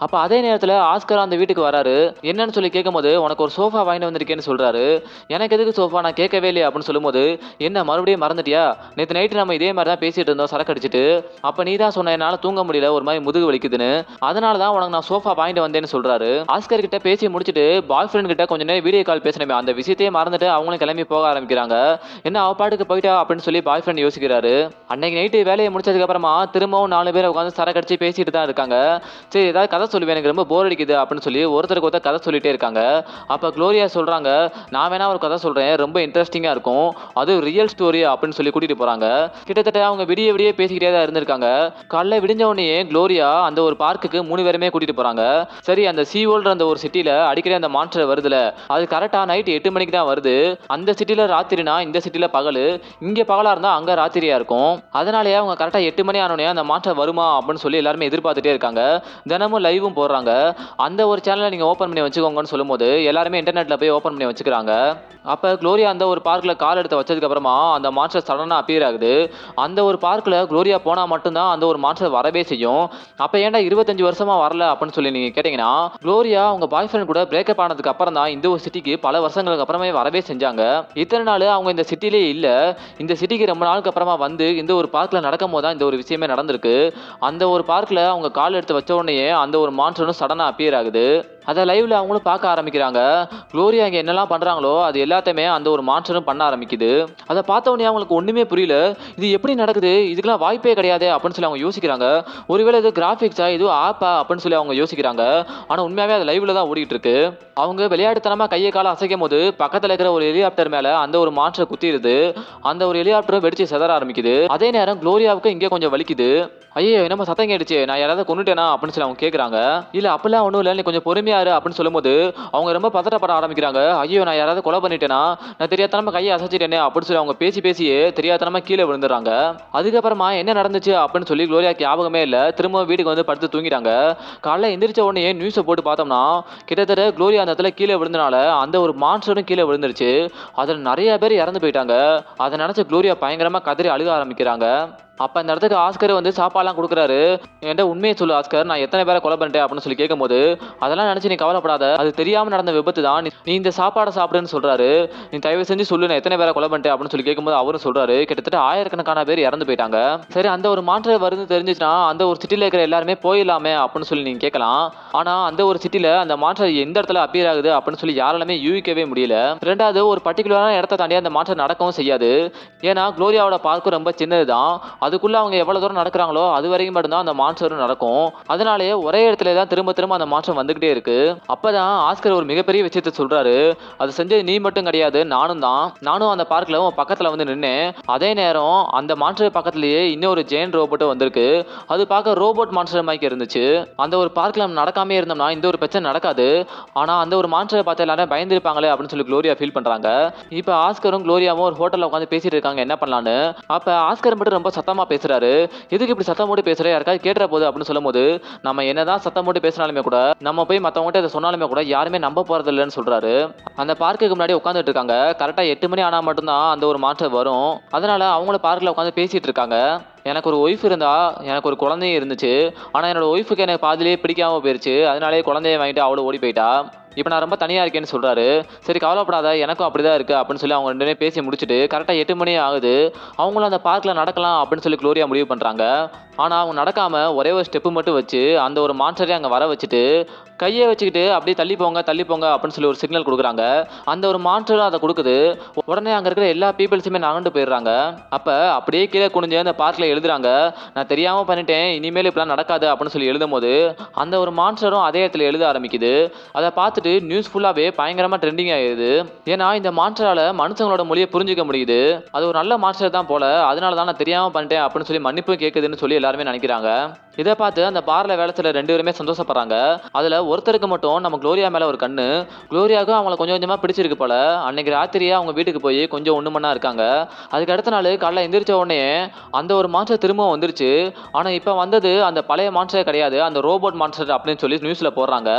அப்ப அதே நேரத்துல ஆஸ்கர் அந்த வீட்டுக்கு வராரு. என்னன்னு சொல்லி கேட்கும்போது, உனக்கு ஒரு சோஃபா வாங்கிட்டு வந்திருக்கேன்னு சொல்றாரு. எனக்கு எதுக்கு சோஃபா, நான் கேட்கவே இல்லையா அப்படின்னு சொல்லும்போது, என்ன மறுபடியும் மறந்துட்டியா, நேற்று நைட்டு நம்ம இதே மாதிரி தான் பேசிட்டு இருந்தோம் சரக்கு அடிச்சுட்டு, அப்ப நீ தான் சொன்ன என்னால தூங்க முடியல, ஒரு மாதிரி முதுகு வலிக்குதுன்னு, அதனால தான் உனக்கு நான் சோஃபா வாங்கிட்டு வந்தேன்னு சொல்றாரு. ஆஸ்கர் கிட்ட பேசி முடிச்சுட்டு பாய் ஃப்ரெண்ட் கிட்ட கொஞ்ச நேரம் வீடியோ கால் பேசினமே அந்த விஷயத்தையே மறந்துட்டு அவங்களும் கிளம்பி போக ஆரம்பிக்கிறாங்க. என்ன அவ பாட்டுக்கு போயிட்டா அப்படின்னு சொல்லி பாய் ஃப்ரெண்ட் யோசிக்கிறாரு. அன்னைக்கு நைட்டு வேலையை முடிச்சதுக்கு அப்புறமா திரும்பவும் 4 பேர் உட்காந்து சரக்கு அடிச்சு பேசிட்டு தான் இருக்காங்க. சரி ஏதாவது கதை சொல்லுவேன், எனக்கு ரொம்ப போர் அடிக்குது அப்படின்னு சொல்லி ஒருத்தருக்கு ஒருத்தர் கதை சொல்லிட்டே இருக்காங்க. அப்ப குளோரியா சொல்றாங்க, நான் வேணா ஒரு கதை சொல்றேன், ரொம்ப இன்ட்ரெஸ்டிங்கா இருக்கும், அது ரியல் ஸ்டோரி அப்படின்னு சொல்லி கூட்டிட்டு போறாங்க. கிட்டத்தட்ட அவங்க விடிய விடிய பேசிக்கிட்டே தான் இருந்திருக்காங்க. காலைல விடிஞ்ச உடனே குளோரியா அந்த ஒரு பார்க்குக்கு 3 பேருமே கூட்டிட்டு போறாங்க. சரி அந்த சீவோல்ன்ற அந்த ஒரு சிட்டில அடிக்கடி அந்த மான்ஸ்டர் வருதுல, அது கரெக்டா நைட் 8 மணிக்கு தான் வருது. அந்த சிட்டில ராத்திரினா இந்த சிட்டில பகல், இங்க பகலா இருந்தா அங்க ராத்திரியா இருக்கும். அதனாலேயே அவங்க கரெக்டா 8 மணி ஆனோடனே அந்த மான்ஸ்டர் வருமா அப்படின்னு சொல்லி எல்லாருமே எதிர்பார்த்துட்டே இருக்காங்க. தினமும் லைவும் போடுறாங்க. அந்த ஒரு சேனலை நீங்க ஓப்பன் பண்ணி வச்சுக்கோங்கன்னு சொல்லும்போது எல்லாருமே இன்டர்நெட்ல போய் ஓப்பன் பண்ணி வச்சுக்கிறாங்க. அப்ப குளோரியா அந்த ஒரு பார்க்ல கால் எடுத்து வச்சதுக்கு அப்புறமா அந்த மான்ஸ்டர் சடனா அப்பியர் ஆகுது. அந்த ஒரு பார்க்ல குளோரியா போனா மட்டும்தான் அந்த ஒரு மான்ஸ்டர் வரவே செய்யும். அப்ப ஏன்டா 25 வருஷமா வரல அப்படின்னு சொல்லி நீங்க கேட்டீங்கன்னா, குளோரியா அவங்க பாய் ஃப்ரெண்ட் கூட பிரேக்கப் ஆனதுக்கு அப்புறம் தான் இந்த ஒரு சிட்டிக்கு பல வருஷங்களுக்கு அப்புறமே வரவே செஞ்சாங்க. இத்தனை நாள் அவங்க இந்த சிட்டிலே இல்ல. இந்த சிட்டிக்கு ரொம்ப நாளுக்கு அப்புறமா வந்து இந்த ஒரு பார்க்ல நடக்கும் போது தான் இந்த ஒரு விஷயமே நடந்திருக்கு. அந்த ஒரு பார்க்ல அவங்க கால் எடுத்து வச்ச உடனே அந்த ஒரு மான்ஸ்டரும் சடனா அப்பியர் ஆகுது. அதை லைவ்ல அவங்களும் பார்க்க ஆரம்பிக்கிறாங்க. குளோரியா இங்க என்னெல்லாம் பண்றாங்களோ அது எல்லாத்தையுமே அந்த ஒரு மான்ஸ்டரும் பண்ண ஆரம்பிக்குது. அதை பார்த்த உடனே அவங்களுக்கு ஒண்ணுமே புரியல. இது எப்படி நடக்குது, இதுக்கெல்லாம் வாய்ப்பே கிடையாது அப்படின்னு சொல்லி அவங்க யோசிக்கிறாங்க. ஒருவேளை இது கிராபிக்ஸா, இது ஆப்பா அப்படின்னு சொல்லி அவங்க யோசிக்கிறாங்க. ஆனா உண்மையாவே அது லைவ்ல தான் ஓடிட்டு இருக்கு. அவங்க விளையாட்டுத்தனமா கையை காலை அசைக்கும் போது பக்கத்துல இருக்கிற ஒரு ஹெலிகாப்டர் மேல அந்த ஒரு மான்ஸ்டர் குத்திடுது. அந்த ஒரு ஹெலிகாப்டரும் வெடிச்சு செதற ஆரம்பிக்குது. அதே நேரம் குளோரியாவுக்கு இங்கே கொஞ்சம் வலிக்குது. ஐயோ என்னமோ சத்தம் கேட்டுச்சு, நான் யாராவது கொண்டுட்டேனா அப்படின்னு சொல்லி அவங்க கேட்குறாங்க. இல்ல அப்படிலாம் ஒன்றும் இல்லை, நீ கொஞ்சம் பொறுமையா இரு அப்படின்னு சொல்லும்போது அவங்க ரொம்ப பதட்டப்பட ஆரம்பிக்கிறாங்க. ஐயோ நான் யாராவது கொலை பண்ணிட்டேனா, நான் தெரியாதனமா கையை அசைச்சிட்டேனே அப்படின்னு சொல்லி அவங்க பேசியே தெரியாதனமா கீழே விழுந்துடுறாங்க. அதுக்கப்புறமா என்ன நடந்துச்சு அப்படின்னு சொல்லி குளோரியாக்கு ஞாபகமே இல்லை. திரும்ப வீட்டுக்கு வந்து படுத்து தூங்கிட்டாங்க. காலைல எந்திரிச்ச உடனே நியூஸை போட்டு பார்த்தோம்னா கிட்டத்தட்ட குளோரியா அந்த இடத்துல கீழே விழுந்தனால அந்த ஒரு மான்ஸ்டரும் கீழே விழுந்துருச்சு. அதில் நிறைய பேர் இறந்து போயிட்டாங்க. அதை நினைச்ச குளோரியா பயங்கரமா கதறி அழுக ஆரம்பிக்கிறாங்க. அப்ப அந்த இடத்துக்கு ஆஸ்கர் வந்து சாப்பாடுலாம் கொடுக்குறாரு. என்கிட்ட உண்மையை சொல்லு ஆஸ்கர், நான் எத்தனை பேரை கொலை பண்ணிட்டேன் அப்படின்னு சொல்லி கேட்கும்போது, அதெல்லாம் நினைச்சு நீ கவலைப்படாத, அது தெரியாம நடந்த விபத்து தான், நீ இந்த சாப்பாடை சாப்பிடுன்னு சொல்றாரு. நீ தயவு செஞ்சு சொல்லு நான் எத்தனை பேரை கொலை பண்ணிட்டேன் அப்படின்னு சொல்லி கேட்கும்போது அவரும் சொல்றாரு கிட்டத்தட்ட ஆயிரக்கணக்கான பேர் இறந்து போயிட்டாங்க. சரி அந்த ஒரு மாற்றம் வருது தெரிஞ்சுச்சுன்னா அந்த ஒரு சிட்டில இருக்கிற எல்லாருமே போயிடலாமே அப்படின்னு சொல்லி நீங்க கேட்கலாம். ஆனா அந்த ஒரு சிட்டில அந்த மாற்றம் எந்த இடத்துல அப்பியர் ஆகுது அப்படின்னு சொல்லி யாராலுமே யூகிக்கவே முடியல. ரெண்டாவது ஒரு பர்டிகுலரான இடத்த தாண்டி அந்த மாற்றம் நடக்கவும் செய்யாது. ஏன்னா குளோரியாவோட பார்க்கும் ரொம்ப சின்னதுதான். அதுக்குள்ள அவங்க எவ்வளவு தூரம் நடக்கிறாங்களோ அது வரைக்கும் மட்டும்தான் அந்த மான்ஸ்டரும் நடக்கும். அதனாலேயே ஒரே இடத்துல தான் திரும்ப திரும்ப அந்த மாற்றம் வந்துகிட்டே இருக்கு. அப்பதான் ஆஸ்கர் ஒரு மிகப்பெரிய விஷயத்த சொல்றாரு. அது செஞ்சது நீ மட்டும் கிடையாது, நானும் தான். நானும் அந்த பார்க்ல பக்கத்துல வந்து நின்னேன். அதே நேரம் அந்த மான்ஸ்டர் பக்கத்திலேயே இன்னொரு ஜெயின் ரோபோட்டும் வந்திருக்கு. அது பார்க்க ரோபோட் மான்ஸ்டர் மாதிரி இருந்துச்சு. அந்த ஒரு பார்க்ல நம்ம நடக்காமே இருந்தோம்னா இந்த ஒரு பிரச்சனை நடக்காது. ஆனா அந்த ஒரு மான்ஸ்டரை பார்த்து எல்லாரும் பயந்துருப்பாங்களே அப்படின்னு சொல்லி குளோரியா ஃபீல் பண்றாங்க. இப்ப ஆஸ்கரும் குளோரியாவும் ஒரு ஹோட்டல்ல உட்காந்து பேசிட்டு இருக்காங்க என்ன பண்ணலான்னு. அப்ப ஆஸ்கர் மட்டும் ரொம்ப சத்தமா பேசுறாரு. எதுக்கு இப்படி சத்தம் போட்டு பேசுற, யாருக்காவது கேட்டுற போது அப்படின்னு சொல்லும்போது, நம்ம என்னதான் சத்தம் போட்டு பேசினாலுமே கூட நம்ம போய் மத்தவங்ககிட்ட இதை சொன்னாலுமே கூட யாருமே நம்ப போறது இல்லைன்னு சொல்றாரு. அந்த பார்க்குக்கு முன்னாடி உட்காந்துட்டு இருக்காங்க. கரெக்டா 8 மணி ஆனா மட்டும்தான் அந்த ஒரு மாற்றம் வரும். அதனால அவங்களும் பார்க்ல உட்காந்து பேசிட்டு இருக்காங்க. எனக்கு ஒரு ஒய்ஃப் இருந்தா, எனக்கு ஒரு குழந்தையும் இருந்துச்சு. ஆனா என்னோட ஒய்ஃபுக்கு எனக்கு பாதிலேயே பிடிக்காம போயிருச்சு. அதனாலே குழந்தைய வாங்கிட்டு அவளை ஓடி போயிட்டா. இப்போ நான் ரொம்ப தனியா இருக்கேன்னு சொல்றாரு. சரி கவலைப்படாத, எனக்கும் அப்படிதான் இருக்கு அப்படின்னு சொல்லி அவங்க 2 பேரும் பேசி முடிச்சுட்டு கரெக்டா 8 மணி ஆகுது. அவங்களும் அந்த பார்க்ல நடக்கலாம் அப்படின்னு சொல்லி குளோரியா முடிவு பண்றாங்க. ஆனா அவங்க நடக்காம ஒரே ஒரு ஸ்டெப்பு மட்டும் வச்சு அந்த ஒரு மான்ஸ்டரை அங்க வர வச்சுட்டு கையை வச்சுக்கிட்டு அப்படியே தள்ளி போங்க அப்படின்னு சொல்லி ஒரு சிக்னல் கொடுக்குறாங்க. அந்த ஒரு மான்ஸ்டரும் அதை கொடுக்குது. உடனே அங்க இருக்கிற எல்லா பீப்புள்ஸுமே நகண்டு போயிடுறாங்க. அப்ப அப்படியே கீழே குனிஞ்சு அந்த பார்க்ல எழுதுறாங்க, நான் தெரியாம பண்ணிட்டேன், இனிமேல் இப்பெல்லாம் நடக்காது அப்படின்னு சொல்லி எழுதும் போது அந்த ஒரு மான்ஸ்டரும் அதே இடத்துல எழுத ஆரம்பிக்குது. அதை பார்த்துட்டு நியூஸ் ஃபுல்லாவே பயங்கரமா ட்ரெண்டிங் ஆயிடுது. ஏன்னா இந்த மான்ஸ்டரால மனுஷங்களோட மொழியை புரிஞ்சுக்க முடியுது. அது ஒரு நல்ல மான்ஸ்டர் தான் போல, அதனால தான் நான் தெரியாம பண்ணிட்டேன் அப்படின்னு சொல்லி மன்னிப்பு கேட்குதுன்னு சொல்லி எல்லாருமே நினைக்கிறாங்க. இதை பார்த்து அந்த பார்ல வேலை செய்யற 2 பேருமே சந்தோஷப்படுறாங்க. அதுல ஒருத்தருக்கு மட்டும் நம்ம குளோரியா மேல ஒரு கண்ணு. குளோரியாவுக்கும் அவங்கள கொஞ்சம் கொஞ்சமா பிடிச்சிருக்கு போல. அன்னைக்கு ராத்திரியே அவங்க வீட்டுக்கு போய் கொஞ்சம் ஒண்ணு மண்ணா இருக்காங்க. அதுக்கு அடுத்த நாள் காலைல எந்திரிச்ச உடனே அந்த ஒரு மான்ஸ்டர் திரும்பவும் வந்துருச்சு. ஆனா இப்ப வந்தது அந்த பழைய மான்ஸ்டர் கிடையாது, அந்த ரோபோட் மான்ஸ்டர் அப்படின்னு சொல்லி நியூஸ்ல போடுறாங்க.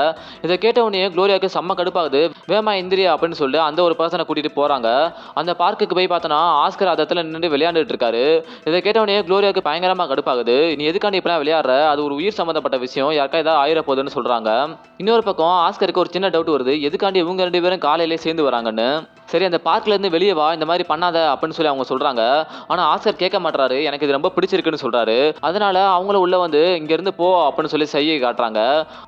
இதை கேட்ட உடனே குளோரியாவுக்கு செம்ம கடுப்பாகுது. வேமா இந்திரியா அப்படின்னு சொல்லி அந்த ஒரு பர்சனை கூட்டிட்டு போறாங்க. அந்த பார்க்குக்கு போய் பார்த்தோன்னா ஆஸ்கர் அந்த இடத்துல நின்று விளையாண்டுட்டு இருக்காரு. இதை கேட்ட உடனே குளோரியாவுக்கு பயங்கரமா கடுப்பாகுது. நீ எதுக்காண்டி இப்பெல்லாம் விளையாடுற, அது ஒரு உயிர் சம்பந்தப்பட்ட விஷயம், யாருக்கா ஏதாவது ஆயிர போகுதுன்னு சொல்றாங்க. இன்னொரு பக்கம் ஆஸ்கருக்கு ஒரு சின்ன டவுட் வருது, எதுக்காண்டி இவங்க 2 பேரும் காலையிலே சேர்ந்து வராங்கன்னு. சரி அந்த பார்க்ல இருந்து வெளியே வா, இந்த மாதிரி பண்ணாத அப்படின்னு சொல்லி அவங்க சொல்றாங்க. ஆனா ஆஸ்கர் கேட்க மாட்டாரு, எனக்கு இது ரொம்ப பிடிச்சிருக்குன்னு சொல்றாரு. அதனால அவங்கள உள்ள வந்து இங்க இருந்து போ அப்படின்னு சொல்லி செய்ய காட்டுறாங்க.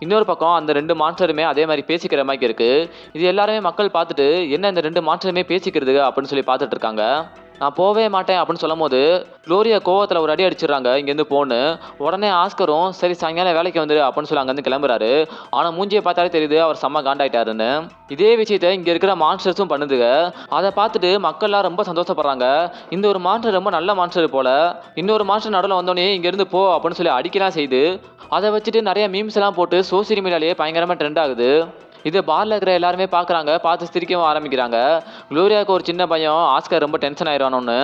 இன்னொரு பக்கம் அந்த 2 மான்ஸ்டருமே அதே மாதிரி பேசிக்கிற மாதிரி இருக்கு. இது எல்லாருமே மக்கள் பார்த்துட்டு என்ன இந்த 2 மான்ஸ்டருமே பேசிக்கிறது அப்படின்னு சொல்லி பார்த்துட்டு இருக்காங்க. நான் போவே மாட்டேன் அப்படின்னு சொல்லும் போது குளோரியா கோவத்துல ஒரு அடி அடிச்சிடறாங்க இங்கேருந்து போன்னு. உடனே ஆஸ்கரும் சரி சாயங்காலம் வேலைக்கு வந்துரு அப்படின்னு சொல்லி அங்கேருந்து கிளம்புறாரு. ஆனா மூஞ்சியை பார்த்தாலே தெரியுது அவர் செம்ம காண்டாயிட்டாருன்னு. இதே விஷயத்த இங்க இருக்கிற மான்ஸ்டர்ஸும் பண்ணுதுங்க. அதை பார்த்துட்டு மக்கள்லாம் ரொம்ப சந்தோஷப்படுறாங்க. இந்த ஒரு மான்ஸ்டர் ரொம்ப நல்ல மான்ஸ்டர் போல. இன்னொரு மான்ஸ்டர் நடுவில் வந்தோடனே இங்க இருந்து போ அப்படின்னு சொல்லி அடிக்கலாம் செய்து அதை வச்சுட்டு நிறைய மீம்ஸ் எல்லாம் போட்டு சோசியல் மீடியாலேயே பயங்கரமா ட்ரெண்ட் ஆகுது. இது பார்ல இருக்கிற எல்லாருமே பார்க்குறாங்க, பார்த்து சிரிக்கவும் ஆரம்பிக்கிறாங்க. குளோரியாவுக்கு ஒரு சின்ன பையன், ஆஸ்கர் ரொம்ப டென்ஷன் ஆயிடுவானோன்னு.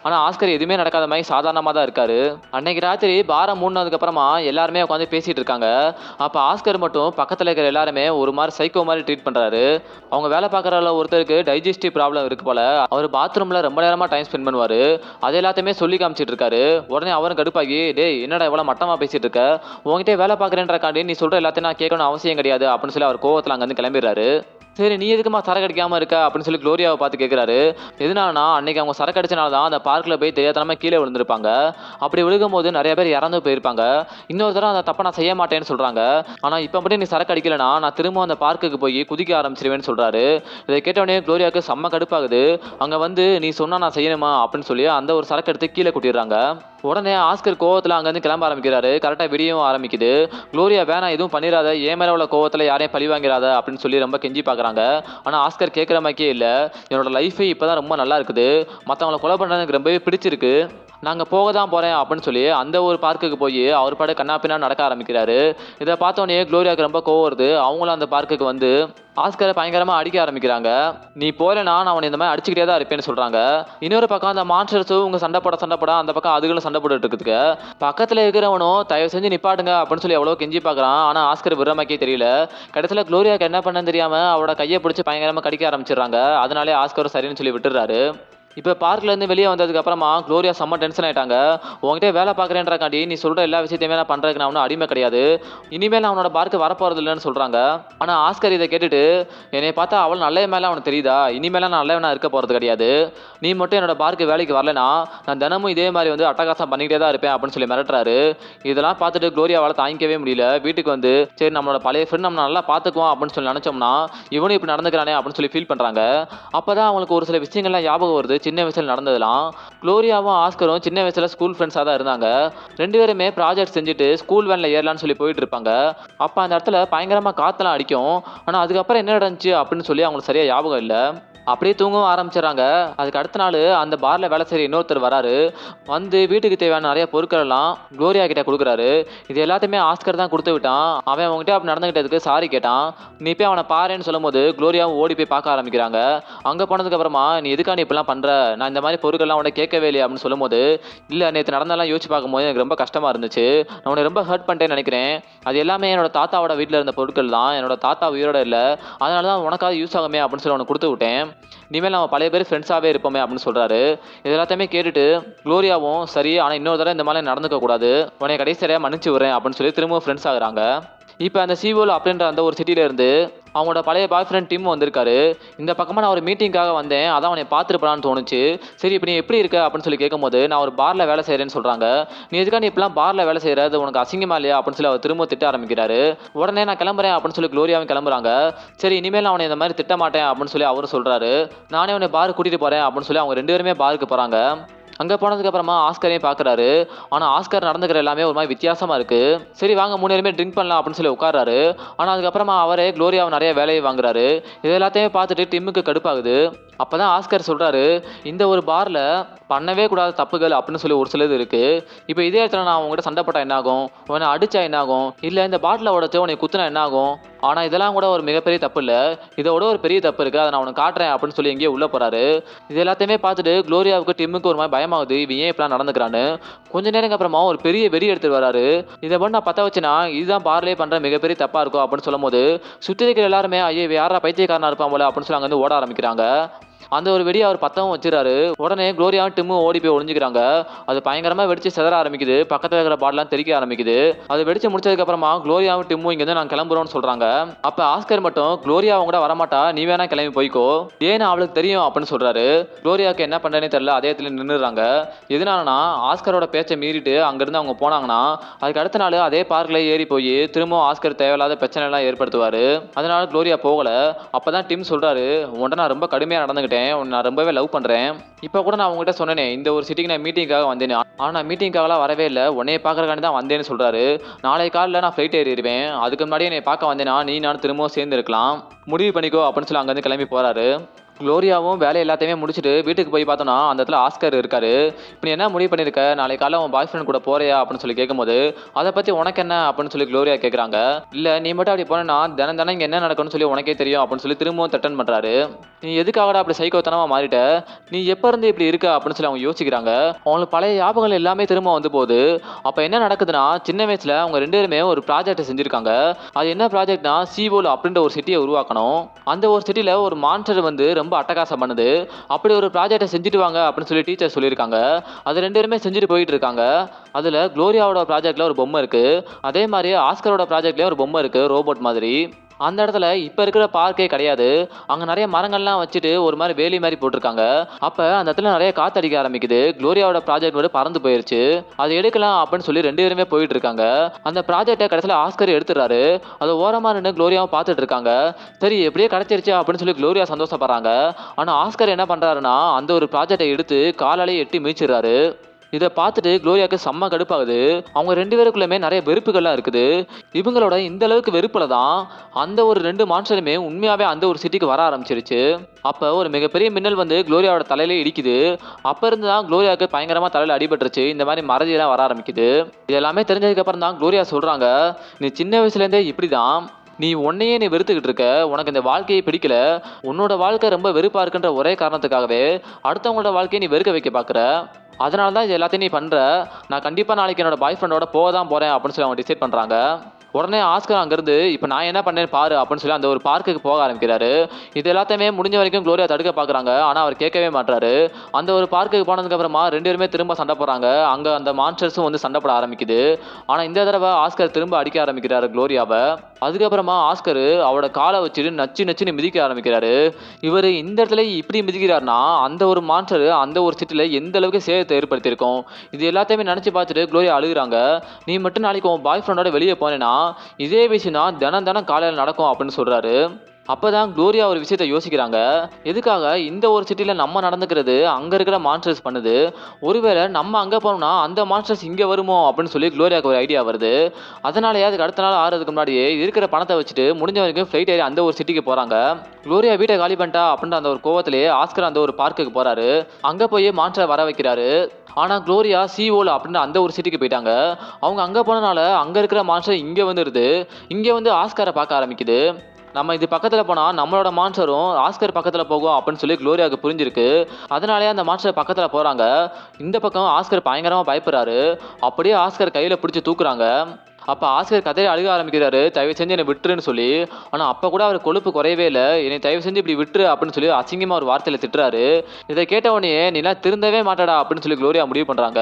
ஆனா ஆஸ்கர் எதுவுமே நடக்காத மாதிரி சாதாரணமா தான் இருக்காரு. அன்னைக்கு ராத்திரி பாரம் மூடினதுக்கு அப்புறமா எல்லாருமே உட்காந்து பேசிட்டு இருக்காங்க. அப்ப ஆஸ்கர் மட்டும் பக்கத்துல இருக்கிற எல்லாருமே ஒரு மாதிரி சைக்கோ மாதிரி ட்ரீட் பண்றாரு. அவங்க வேலை பார்க்கறதுல ஒருத்தருக்கு டைஜஸ்டிவ் ப்ராப்ளம் இருக்கு போல. அவர் பாத்ரூம்ல ரொம்ப நேரமா டைம் ஸ்பெண்ட் பண்ணுவாரு. அது எல்லாத்தையுமே சொல்லி காமிச்சிட்டு இருக்காரு. உடனே அவரும் கடுப்பாகி, டேய் என்னடா இவ்வளவு மட்டமா பேசிட்டு இருக்க, உங்ககிட்ட வேலை பார்க்கறேன்றக்காண்டி நீ சொல்ற எல்லாத்தையும் நான் கேட்கணும் அவசியம் கிடையாது அப்படின்னு சொல்லி அவர் கோவத்துல அங்க இருந்து கிளம்பிடுறாரு. சரி நீ எதுக்குமா சரக்கு அடிக்காம இருக்க அப்படின்னு சொல்லி குளோரியாவை பார்த்து கேட்கிறாரு. எதனாலனா அன்னைக்கு அவங்க சரக்கு அடிச்சனால தான் அந்த பார்க்ல போய் தெரியாதனமா கீழே விழுந்திருப்பாங்க. அப்படி விழுகும்போது நிறைய பேர் இறந்து போயிருப்பாங்க. இன்னொரு தடவை அந்த தப்பை நான் செய்ய மாட்டேன்னு சொல்றாங்க. ஆனா இப்ப மட்டும் நீ சரக்கு அடிக்கலனா நான் திரும்ப அந்த பார்க்குக்கு போய் குதிக்க ஆரம்பிச்சிருவேன்னு சொல்றாரு. இதை கேட்டவொடனே குளோரியாவுக்கு செம்ம கடுப்பாகுது. அங்க வந்து நீ சொன்னா நான் செய்யணுமா அப்படின்னு சொல்லி அந்த ஒரு சரக்கு எடுத்து கீழே கொட்டிடுறாங்க. உடனே ஆஸ்கர் கோவத்துல அங்கிருந்து கிளம்ப ஆரம்பிக்கிறாரு. கரெக்டா விடியவும் ஆரம்பிக்குது. குளோரியா வேணாம் எதுவும் பண்ணிடாத, ஏன் மேல உள்ள கோவத்துல யாரையும் பழி வாங்கிறாத அப்படின்னு சொல்லி ரொம்ப கெஞ்சி பாக்குறாங்க. ஆனா ஆஸ்கர் கேட்கிற மாதிரியே இல்ல. என்னோட லைஃபே இப்பதான் ரொம்ப நல்லா இருக்குது, மத்தவங்களை கொலை பண்றது எனக்கு ரொம்பவே பிடிச்சிருக்கு, நாங்க போக தான் போறேன் அப்படின்னு சொல்லி அந்த ஒரு பார்க்குக்கு போய் அவர் பாடு கண்ணாப்பின்னா நடக்க ஆரம்பிக்கிறாரு. இதை பார்த்தோன்னே குளோரியாவுக்கு ரொம்ப கோவம் வருது. அவங்களும் அந்த பார்க்குக்கு வந்து ஆஸ்கரை பயங்கரமா அடிக்க ஆரம்பிக்கிறாங்க. நீ போலனா நான் அவனை இந்த மாதிரி அடிச்சுக்கிட்டே தான் இருப்பேன்னு சொல்றாங்க. இன்னொரு பக்கம் அந்த மான்ஸ்டர்ஸும் உங்க சண்டை போட அந்த பக்கம் அதுகளும் சண்டை போட்டுட்டு இருக்குதுக்கு. பக்கத்துல இருக்கிறவனும் தயவு செஞ்சு நிப்பாட்டுங்க அப்படின்னு சொல்லி எவ்வளவு கெஞ்சி பாக்குறான். ஆனா ஆஸ்கர் விடுறமாக்கே தெரியல. கடைசியில குளோரியாக்கு என்ன பண்ணன்னு தெரியாம அவரோட கையை பிடிச்சி பயங்கரமா கடிக்க ஆரம்பிச்சிடுறாங்க. அதனாலே ஆஸ்கரும் சரின்னு சொல்லி விட்டுறாரு. இப்போ பார்க்ல இருந்து வெளியே வந்ததுக்கு அப்புறமா குளோரியா செம்ம டென்ஷன் ஆயிட்டாங்க. உங்ககிட்ட வேலை பார்க்குறேன்றக்காண்டி நீ சொல்ற எல்லா விஷயத்தையுமே நான் பண்றதுக்கு நான் ஒன்றும் அடிமை கிடையாது, இனிமேல் அவனோட பார்க்கு வரப்போறது இல்லைன்னு சொல்றாங்க. ஆனா ஆஸ்கர் இதை கேட்டுட்டு, என்னை பார்த்தா அவள் நல்ல மேல அவனுக்கு தெரியுதா, இனிமேல நான் நல்லவனா இருக்க போறது கிடையாது, நீ மட்டும் என்னோட பார்க்கு வேலைக்கு வரலனா நான் தினமும் இதே மாதிரி வந்து அட்டகாசம் பண்ணிக்கிட்டே தான் இருப்பேன் அப்படின்னு சொல்லி மிரட்டுறாரு. இதெல்லாம் பார்த்துட்டு குளோரியாவால் தாங்கிக்கவே முடியல. வீட்டுக்கு வந்து சரி நம்மளோட பழைய ஃப்ரெண்ட் நம்ம நல்லா பார்த்துக்குவோம் அப்படின்னு சொல்லி நினைச்சோம்னா இவனும் இப்படி நடந்துக்கிறானே அப்படின்னு சொல்லி ஃபீல் பண்றாங்க. அப்பதான் அவங்களுக்கு ஒரு சில விஷயங்கள்லாம் ஞாபகம் வருது. சின்ன வயசுல நடந்ததெல்லாம். குளோரியாவும் ஆஸ்கரும் சின்ன வயசுல ஸ்கூல் ஃப்ரெண்ட்ஸா தான் இருந்தாங்க. ரெண்டு பேருமே ப்ராஜெக்ட் செஞ்சுட்டு ஸ்கூல் வேன்ல ஏறலான்னு சொல்லி போயிட்டு இருப்பாங்க. அப்ப அந்த இடத்துல பயங்கரமா காத்தெல்லாம் அடிக்கும். ஆனா அதுக்கப்புறம் என்ன நடந்துச்சு அப்படின்னு சொல்லி அவங்களுக்கு சரியா ஞாபகம் இல்லை. அப்படியே தூங்கவும் ஆரம்பிச்சிடறாங்க. அதுக்கு அடுத்த நாள் அந்த பார்ல வேலை செய்யற இன்னொருத்தர் வராரு. வந்து வீட்டுக்கு தேவையான நிறைய பொருட்கள் எல்லாம் குளோரியா கிட்ட கொடுக்குறாரு. இது எல்லாத்தையுமே ஆஸ்கர் தான் கொடுத்து விட்டான். அவன் அவங்ககிட்ட அப்படி நடந்துகிட்டதுக்கு சாரி கேட்டான். நீ போய் அவனை பாருன்னு சொல்லும் போது குளோரியாவும் ஓடி போய் பார்க்க ஆரம்பிக்கிறாங்க. அங்க போனதுக்கு அப்புறமா நீ எதுக்கா நீ இப்பெல்லாம் பண்ற, நான் இந்த மாதிரி பொருட்கள்லாம் உன்னை கேட்கவே இல்லையா அப்படின்னு சொல்லும் போது, இல்ல நேற்று நடந்தெல்லாம் யோசிச்சு பார்க்கும்போது எனக்கு ரொம்ப கஷ்டமா இருந்துச்சு, நான் உன்னை ரொம்ப ஹர்ட் பண்ணிட்டேன்னு நினைக்கிறேன், அது எல்லாமே என்னோட தாத்தாவோட வீட்டில் இருந்த பொருட்கள் தான், என்னோட தாத்தா உயிரோட இல்லை, அதனால தான் உனக்காக யூஸ் ஆகுமே அப்படின்னு சொல்லி உனக்கு கொடுத்து விட்டேன், இனிமேல் நம்ம பழைய பேர் ஃப்ரெண்ட்ஸாகவே இருப்போமே அப்படின்னு சொல்கிறாரு. இது எல்லாத்தையுமே கேட்டுட்டு குளோரியாவும் சரி ஆனால் இன்னொரு தடவை இந்த மாதிரி நடந்துக்க கூடாது, உன்னை கடைசியாக மன்னிச்சு விடுறேன் அப்படின்னு சொல்லி திரும்பவும் ஃப்ரெண்ட்ஸ் ஆகுறாங்க. இப்போ அந்த சிவோல் அப்படின்ற அந்த ஒரு சிட்டியில இருந்து அவங்களோட பழைய பாய் ஃப்ரெண்ட் டிம் வந்திருக்காரு. இந்த பக்கமாக நான் ஒரு மீட்டிங்காக வந்தேன், அதான் அவனை பார்த்துருப்பான்னு தோணுச்சு, சரி இப்போ நீ எப்படி இருக்க அப்படின்னு சொல்லி கேட்கும்போது நான் ஒரு பார்ல வேலை செய்கிறேன்னு சொல்கிறாங்க. நீ எதுக்காக நீ இப்பெல்லாம் பார்ல வேலை செய்கிறது, உனக்கு அசிங்கமா இல்லையா அப்படின்னு சொல்லி அவர் திரும்ப திட்ட ஆரம்பிக்கிறாரு. உடனே நான் கிளம்புறேன் அப்படின்னு சொல்லி குளோரியாவும் கிளம்புறாங்க. சரி இனிமேல் அவனை இந்த மாதிரி திட்ட மாட்டேன் அப்படின்னு சொல்லி அவரும் சொல்கிறாரு. நானே அவனை பார் கூட்டிகிட்டு போகிறேன் அப்படின்னு சொல்லி அவங்க ரெண்டு பேருமே பாருக்கு போகிறாங்க. அங்கே போனதுக்கு அப்புறமா ஆஸ்கரையும் பார்க்குறாரு. ஆனால் ஆஸ்கர் நடந்துக்கிற எல்லாமே ஒரு மாதிரி வித்தியாசமாக இருக்குது. சரி வாங்க மூணு பேருமே ட்ரிங்க் பண்ணலாம் அப்படின்னு சொல்லி உட்காராரு. ஆனால் அதுக்கப்புறமா அவரே குளோரியாவை நிறைய வேலையை வாங்குறாரு. இது எல்லாத்தையும் பார்த்துட்டு டிம்முக்கு கடுப்பாகுது. அப்போ தான் ஆஸ்கர் சொல்கிறாரு, இந்த ஒரு பாரில் பண்ணவே கூடாத தப்புகள் அப்படின்னு சொல்லி ஒரு சிலது இருக்குது, இப்போ இதே இடத்துல நான் உங்கள்கிட்ட சண்டை போட்டால் என்னாகும், உன்னை அடித்தா என்னாகும், இல்லை இந்த பாட்டிலை உடச்சு உன்னை குத்துனா என்னாகும், ஆனால் இதெல்லாம் கூட ஒரு மிகப்பெரிய தப்பு இல்லை, இதோட ஒரு பெரிய தப்பு இருக்குது, அதை நான் உனக்கு காட்டுறேன் அப்படின்னு சொல்லி எங்கேயே உள்ளே போகிறாரு. இது எல்லாத்தையுமே பார்த்துட்டு குளோரியாவுக்கு டிம்முக்கு ஒரு மாதிரி பயமாகுது, இவன் ஏன் இப்பெல்லாம் நடந்துக்கிறான்னு. கொஞ்ச நேரம் அப்புறமா ஒரு பெரிய வெடி எடுத்துட்டு வராரு. இதை பண்ண நான் பற்ற வச்சுனா இதுதான் பார்லேயே பண்ணுற மிகப்பெரிய தப்பாக இருக்கும் அப்படின்னு சொல்லும் போது சுற்றி இருக்கிற எல்லாருமே ஐயோ யாரா பைத்தியக்காரனா இருப்பான் போல அப்படின்னு சொல்லி அங்கே வந்து ஓட ஆரம்பிக்கிறாங்க. அந்த ஒரு வெடியை அவர் பத்தவும் வச்சுறாரு. உடனே குளோரியாவும் டிம்மும் ஓடி போய் ஒளிஞ்சுக்கிறாங்க. அது பயங்கரமா வெடிச்சு செதற ஆரம்பிக்குது. பக்கத்துல இருக்கிற பாட்டிலாம் தெறிக்க ஆரம்பிக்குது. அது வெடிச்சு முடிச்சதுக்கு அப்புறமா குளோரியாவும் டிம்மும் இங்க இருந்து நான் கிளம்புறோம்னு சொல்றாங்க. அப்ப ஆஸ்கர் மட்டும் குளோரியா அவங்க கூட வரமாட்டா, நீ வேணா கிளம்பி போய்க்கோ, ஏன்னு அவளுக்கு தெரியும் அப்படின்னு சொல்றாரு. குளோரியாவுக்கு என்ன பண்றேனே தெரியல, அதே இடத்துல நின்றுறாங்க. எதனாலனா ஆஸ்கரோட பேச்சை மீறிட்டு அங்கிருந்து அவங்க போனாங்கன்னா அதுக்கு அடுத்த நாள் அதே பார்க்ல ஏறி போய் திரும்பவும் ஆஸ்கர் தேவையில்லாத பிரச்சனை எல்லாம் ஏற்படுத்துவாரு. அதனால குளோரியா போகல. அப்பதான் டிம் சொல்றாரு, உன்கிட்ட நான் ரொம்ப கடுமையா நடந்துகிட்டேன், நான் ரொம்பவே லவ் பண்றேன், இப்போ கூட நான் உங்ககிட்ட சொன்னேனே இந்த ஒரு சிட்டிக்கு நான் மீட்டிங்காக வந்தேன், ஆனால் மீட்டிங்காகலாம் வரவே இல்லை, உன்னைய பார்க்கறக்காண்டி தான் வந்தேன்னு சொல்றாரு. நாளை காலையில் நான் ஃப்ளைட் ஏறிடுவேன், அதுக்கு முன்னாடியே என்னை பார்க்க வந்தேன்னா நீ நான் திரும்பவும் சேர்ந்து இருக்கலாம், முடிவு பண்ணிக்கோ அப்படின்னு சொல்லி அங்கேருந்து கிளம்பி போறாரு. குளோரியாவும் வேலை எல்லாத்தையுமே முடிச்சுட்டு வீட்டுக்கு போய் பார்த்தோம்னா அந்த இடத்துல ஆஸ்கர் இருக்காரு. இப்போ நீ என்ன முடிவு பண்ணியிருக்க, நாளைக்கு காலைல உன் பாய் ஃப்ரெண்ட் கூட போறியா அப்படின்னு சொல்லி கேட்கும்போது, அதை பற்றி உனக்கு என்ன அப்படின்னு சொல்லி குளோரியா கேட்குறாங்க. இல்லை நீ மட்டும் அப்படி போனேன்னா தினம் தினம் இங்கே என்ன நடக்கும்னு சொல்லி உனக்கே தெரியும் அப்படின்னு சொல்லி திரும்பவும் த்ரெட்டன் பண்ணுறாரு. நீ எதுக்காகடா அப்படி சைக்கோத்தனமாக மாறிட்ட, நீ எப்போ இருந்து இப்படி இருக்க அப்படின்னு சொல்லி அவங்க யோசிக்கிறாங்க. அவங்களுக்கு பழைய ஞாபகங்கள் எல்லாமே திரும்ப வந்து போகுது. அப்போ என்ன நடக்குதுன்னா சின்ன வயசில் அவங்க 2 பேருமே ஒரு ப்ராஜெக்ட் செஞ்சுருக்காங்க. அது என்ன ப்ராஜெக்ட்னா சீவோல் அப்படின்ற ஒரு சிட்டியை உருவாக்கணும். அந்த ஒரு சிட்டியில் ஒரு மான்ஸ்டர் வந்து ரொம்ப அட்டகாசம் பண்ணுது. அப்படி ஒரு ப்ராஜெக்டை செஞ்சுட்டு வாங்க அப்படின்னு சொல்லி டீச்சர் சொல்லியிருக்காங்க. அது 2 பேருமே செஞ்சுட்டு போயிட்டு இருக்காங்க. அதில் குளோரியாவோட ப்ராஜெக்டில் ஒரு பொம்மை இருக்குது. அதே மாதிரி ஆஸ்கரோட ப்ராஜெக்ட்லேயும் ஒரு பொம்மை இருக்குது ரோபோட் மாதிரி. அந்த இடத்துல இப்போ இருக்கிற பார்க்கே கிடையாது. அங்கே நிறைய மரங்கள்லாம் வச்சுட்டு ஒரு மாதிரி வேலி மாதிரி போட்டிருக்காங்க. அப்போ அந்த இடத்துல நிறைய காத்தடிக்க ஆரம்பிக்குது. குளோரியாவோட ப்ராஜெக்ட் வந்து பறந்து போயிருச்சு. அதை எடுக்கலாம் அப்படின்னு சொல்லி 2 பேருமே போயிட்டு இருக்காங்க. அந்த ப்ராஜெக்டை கடைசியில் ஆஸ்கர் எடுத்துறாரு. அதை ஓரமாக நின்று குளோரியாவும் பார்த்துட்டு இருக்காங்க. சரி எப்படியே கிடைச்சிருச்சு அப்படின்னு சொல்லி குளோரியா சந்தோஷப்படுறாங்க. ஆனால் ஆஸ்கர் என்ன பண்ணுறாருன்னா அந்த ஒரு ப்ராஜெக்டை எடுத்து காலாலேயே எட்டி மிதிச்சிடுறாரு. இதை பார்த்துட்டு குளோரியாவுக்கு செம்ம கடுப்பாகுது. அவங்க 2 பேருக்குள்ளேயுமே நிறைய வெறுப்புகள்லாம் இருக்குது. இவங்களோட இந்த அளவுக்கு வெறுப்பில் தான் அந்த ஒரு 2 மான்ஸ்டருமே உண்மையாகவே அந்த ஒரு சிட்டிக்கு வர ஆரம்பிச்சிருச்சு. அப்போ ஒரு மிகப்பெரிய மின்னல் வந்து குளோரியாவோட தலையிலே இடிக்குது. அப்போ இருந்து தான் குளோரியாவுக்கு பயங்கரமாக தலையில் அடிபட்டுருச்சு. இந்த மாதிரி மறதியெல்லாம் வர ஆரம்பிக்குது. இது எல்லாமே தெரிஞ்சதுக்கப்புறம் தான் குளோரியா சொல்கிறாங்க, நீ சின்ன வயசுலேருந்தே இப்படி தான், நீ உன்னையே நீ வெறுத்துக்கிட்டு இருக்க, உனக்கு இந்த வாழ்க்கையை பிடிக்கல, உன்னோட வாழ்க்கை ரொம்ப வெறுப்பாக இருக்குன்ற ஒரே காரணத்துக்காகவே அடுத்தவங்களோட வாழ்க்கையை நீ வெறுக்க வைக்க பார்க்குற. அதனால தான் இது எல்லாத்தையும் நீ பண்ணுற. நான் கண்டிப்பாக நாளைக்கு என்னோட பாய் ஃப்ரெண்டோட போக தான் போகிறேன் அப்படின்னு சொல்லி அவங்க டிசைட் பண்ணுறாங்க. உடனே ஆஸ்கர் அங்கேருந்து இப்போ நான் என்ன பண்ணேன்னு பாரு அப்படின்னு சொல்லி அந்த ஒரு பார்க்குக்கு போக ஆரம்பிக்கிறாரு. இது எல்லாத்தையுமே முடிஞ்ச வரைக்கும் குளோரியா தடுக்க பார்க்குறாங்க. ஆனால் அவர் கேட்கவே மாட்டாரு. அந்த ஒரு பார்க்குக்கு போனதுக்கப்புறமா 2 பேருமே திரும்ப சண்டை போடுறாங்க. அங்கே அந்த மான்ஸ்டர்ஸும் வந்து சண்டை போட ஆரம்பிக்குது. ஆனால் இந்த தடவை ஆஸ்கர் திரும்ப அடிக்க ஆரம்பிக்கிறாரு குளோரியாவை. அதுக்கப்புறமா ஆஸ்கர் அவரோட காலை வச்சுட்டு நச்சு நச்சுன்னு மிதிக்க ஆரம்பிக்கிறாரு. இவர் இந்த இடத்துல இப்படி மிதிக்கிறாருன்னா அந்த ஒரு மான்ஸ்டர் அந்த ஒரு சிட்டியில் எந்த அளவுக்கு சேதத்தை ஏற்படுத்தியிருக்கும். இது எல்லாத்தையுமே நினச்சி பார்த்துட்டு குளோரியா அழுகுறாங்க. நீ மட்டும் நாளைக்கு உன் பாய் ஃப்ரெண்டோட வெளியே போனேன்னா இதே விஷயம் தான் தினம் தினம் காலையில் நடக்கும் அப்படின்னு சொல்றாரு. அப்பதான் குளோரியா ஒரு விஷயத்த யோசிக்கிறாங்க. எதுக்காக இந்த ஒரு சிட்டில நம்ம நடந்துக்கிறது அங்க இருக்கிற மான்ஸ்டர்ஸ் பண்ணுது, ஒருவேளை நம்ம அங்க போனோம்னா அந்த மான்ஸ்டர்ஸ் இங்க வருமோ அப்படின்னு சொல்லி குளோரியாவுக்கு ஒரு ஐடியா வருது. அதனாலயே அதுக்கு அடுத்த நாள் ஆறதுக்கு முன்னாடியே இருக்கிற பணத்தை வச்சுட்டு முடிஞ்ச வரைக்கும் ஃபிளைட் ஏறி அந்த ஒரு சிட்டிக்கு போறாங்க. குளோரியா வீட்டை காலி பண்ணிட்டா அப்படின்ற அந்த ஒரு கோவத்திலேயே ஆஸ்கர் அந்த ஒரு பார்க்குக்கு போறாரு. அங்க போய் மான்ஸ்டரை வர வைக்கிறாரு. ஆனா குளோரியா சீவோல் அப்படின்ற அந்த ஒரு சிட்டிக்கு போயிட்டாங்க. அவங்க அங்க போனனால அங்க இருக்கிற மான்ஸ்டர் இங்க வந்துருது. இங்க வந்து ஆஸ்கரை பார்க்க ஆரம்பிக்குது. நம்ம இது பக்கத்தில் போனால் நம்மளோட மான்ஸ்டரும் ஆஸ்கர் பக்கத்தில் போகும் அப்படின்னு சொல்லி குளோரியாவுக்கு புரிஞ்சிருக்கு. அதனாலேயே அந்த மான்ஸ்டர் பக்கத்தில் போகிறாங்க. இந்த பக்கம் ஆஸ்கர் பயங்கரமாக பயப்படுறாரு. அப்படியே ஆஸ்கர் கையில் பிடிச்சி தூக்குறாங்க. அப்போ ஆஸ்கர் கதையை அழுக ஆரம்பிக்கிறாரு, தயவு செஞ்சு என்னை விட்டுருன்னு சொல்லி. ஆனால் அப்போ கூட அவர் கொழுப்பு குறையவே இல்லை. என்னை தயவு செஞ்சு இப்படி விட்டுரு அப்படின்னு சொல்லி அசிங்கமாக ஒரு வார்த்தையில் திட்டுறாரு. இதை கேட்டவொடனே நீலாம் திருந்தவே மாட்டடா அப்படின்னு சொல்லி குளோரியா முடிவு பண்ணுறாங்க.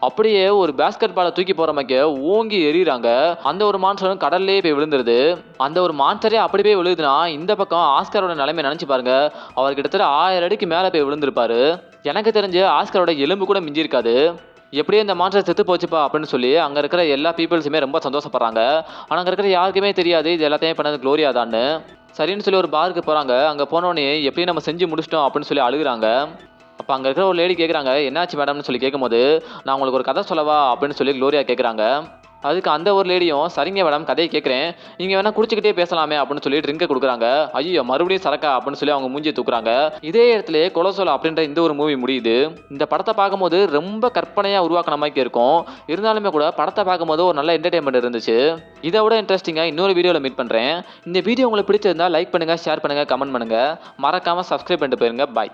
அப்படியே ஒரு பேஸ்கெட் பாலை தூக்கி போகிற மாதிரி ஓங்கி எறிகிறாங்க. அந்த ஒரு மான்ஸ்டரும் கடல்லே போய் விழுந்துருது. அந்த ஒரு மான்ஸ்டரே அப்படி போய் விழுதுன்னா இந்த பக்கம் ஆஸ்கரோட நிலைமை நினச்சி பாருங்க. அவர் கிட்டத்தட்ட 1000 அடிக்கு மேலே போய் விழுந்திருப்பாரு. எனக்கு தெரிஞ்சு ஆஸ்கரோட எலும்பு கூட மிஞ்சிருக்காது. எப்படியே இந்த மான்ஸ்டர் செத்து போச்சுப்பா அப்படின்னு சொல்லி அங்கே இருக்கிற எல்லா பீப்புள்ஸுமே ரொம்ப சந்தோஷப்படுறாங்க. ஆனால் அங்கே இருக்கிற யாருக்குமே தெரியாது இது எல்லாத்தையும் பண்ணது குளோரியா தான்னு. சரின்னு சொல்லி ஒரு பாருக்கு போகிறாங்க. அங்கே போனோடனே எப்படியும் நம்ம செஞ்சு முடிச்சிட்டோம் அப்படின்னு சொல்லி அழுகுறாங்க. அப்போ அங்கே இருக்கிற ஒரு லேடி கேட்குறாங்க, என்னாச்சு மேடம்னு சொல்லி கேட்கும்போது, நான் உங்களுக்கு ஒரு கதை சொல்லவா அப்படின்னு சொல்லி குளோரியா கேட்குறாங்க. அதுக்கு அந்த ஒரு லேடியும், சரிங்க மேடம் கதையை கேட்குறேன், நீங்கள் வேணால் குடிச்சிக்கிட்டே பேசலாமே அப்படின்னு சொல்லி ட்ரிங்கை கொடுக்குறாங்க. ஐயோ மறுபடியும் சரக்கா அப்படின்னு சொல்லி அவங்க மூஞ்சியை தூக்குறாங்க. இதே இடத்துல கொலோசோலா அப்படின்ற இந்த ஒரு மூவி முடியுது. இந்த படத்தை பார்க்கும்போது ரொம்ப கற்பனையாக உருவாக்கின மாதிரி இருக்கும். இருந்தாலுமே கூட படத்தை பார்க்கும்போது ஒரு நல்ல என்டர்டைன்மெண்ட் இருந்துச்சு. இதை விட இன்ட்ரெஸ்டிங்காக இன்னொரு வீடியோவில் மீட் பண்ணுறேன். இந்த வீடியோ உங்களுக்கு பிடிச்சிருந்தா லைக் பண்ணுங்கள், ஷேர் பண்ணுங்கள், கமெண்ட் பண்ணுங்கள். மறக்காமல் சப்ஸ்கிரைப் பண்ணிட்டு போயிருங்க. பாய்.